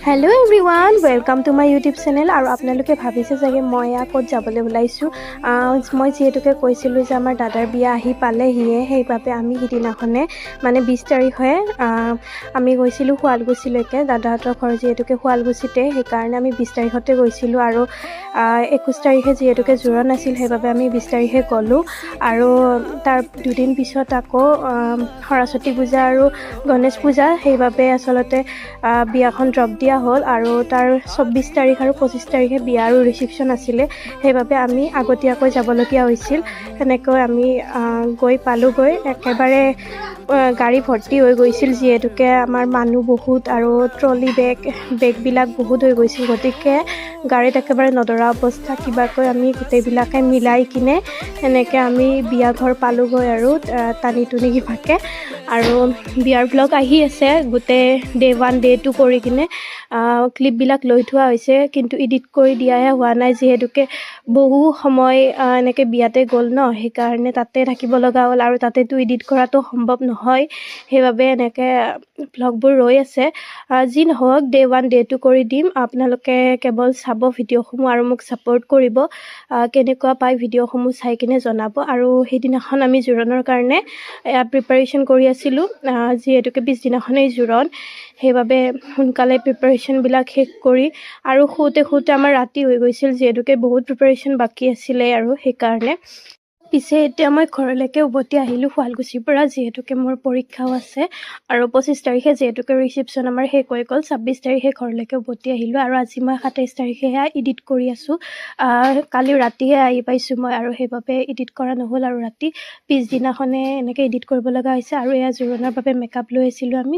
Hello' everyone, welcome to my YouTube channel. আৰু আপোনালোকে ভাবিছে চাগে মই ক'ত যাবলৈ ওলাইছোঁ। মই যিহেতুকে কৈছিলোঁ যে আমাৰ দাদাৰ বিয়া আহি পালেহিয়ে, সেইবাবে আমি সিদিনাখনে মানে 20 তাৰিখে আমি গৈছিলোঁ শুৱালকুছিলৈকে। দাদাহঁতৰ ঘৰ যিহেতুকে শুৱালকুছিতে, সেইকাৰণে আমি 20 তাৰিখতে গৈছিলোঁ। আৰু 21 তাৰিখে যিহেতুকে জোৰোণ আছিল, সেইবাবে আমি 20 তাৰিখে গ'লোঁ। আৰু তাৰ দুদিন পিছত আকৌ সৰস্বতী পূজা আৰু গণেশ পূজা, সেইবাবে আচলতে বিয়াখন ড্ৰপ দিয়া হ'ল। আৰু তাৰ 24 তাৰিখ আৰু 25 তাৰিখে বিয়া আৰু ৰিচিপশ্যন আছিলে, সেইবাবে আমি আগতীয়াকৈ যাবলগীয়া হৈছিল। সেনেকৈ আমি গৈ পালোঁগৈ। একেবাৰে গাড়ী ভৰ্তি হৈ গৈছিল, যিহেতুকে আমাৰ মানুহ বহুত আৰু ট্ৰলি বেগবিলাক বহুত হৈ গৈছিল। গতিকে গাড়ীত একেবাৰে নধৰা অৱস্থা। কিবাকৈ আমি গোটেইবিলাকে মিলাই কিনে সেনেকৈ আমি বিয়া ঘৰ পালোঁগৈ আৰু টানি টুনি কিবাকৈ। আৰু বিয়াৰ ব্লগ আহি আছে, গোটেই ডে 1 ডে 2 কৰি কিনে ক্লিপবিলাক লৈ থোৱা হৈছে, কিন্তু এডিট কৰি দিয়াহে হোৱা নাই, যিহেতুকে বহু সময় এনেকৈ বিয়াতে গ'ল ন, সেইকাৰণে তাতে থাকিব লগা হ'ল। আৰু তাতেতো এডিট কৰাটো সম্ভৱ নহয়, সেইবাবে এনেকৈ ব্লগবোৰ ৰৈ আছে। যি নহওক, ডে 1 ডে 2 কৰি দিম। আপোনালোকে কেৱল চাব ভিডিঅ'সমূহ আৰু মোক ছাপোৰ্ট কৰিব। কেনেকুৱা পায় ভিডিঅ'সমূহ চাই কিনে জনাব। আৰু সেইদিনাখন আমি জোৰোণৰ কাৰণে প্ৰিপাৰেশ্যন কৰি আছিলোঁ, যিহেতুকে পিছদিনাখনেই জোৰোণ, সেইবাবে সোনকালে প্ৰিপাৰেশ্যনবিলাক শেষ কৰি আৰু শুওঁতে আমাৰ ৰাতি হৈ গৈছিল, যিহেতুকে বহুত প্ৰিপাৰেশ্যন বাকী আছিলে আৰু সেইকাৰণে। পিছে এতিয়া মই ঘৰলৈকে উভতি আহিলোঁ শুৱালকুছিৰ পৰা, যিহেতুকে মোৰ পৰীক্ষাও আছে। আৰু 25 তাৰিখে যিহেতুকে ৰিচিপশ্যন আমাৰ শেষ হৈ গ'ল, 26 তাৰিখে ঘৰলৈকে উভতি আহিলোঁ। আৰু আজি মই 27 তাৰিখেহে এডিট কৰি আছোঁ। কালি ৰাতিহে আহি পাইছোঁ মই, আৰু সেইবাবে এডিট কৰা নহ'ল। আৰু ৰাতি পিছদিনাখনে এনেকৈ এডিট কৰিব লগা হৈছে। আৰু এয়া জোৰোণৰ বাবে মেকআপ লৈ আছিলোঁ আমি।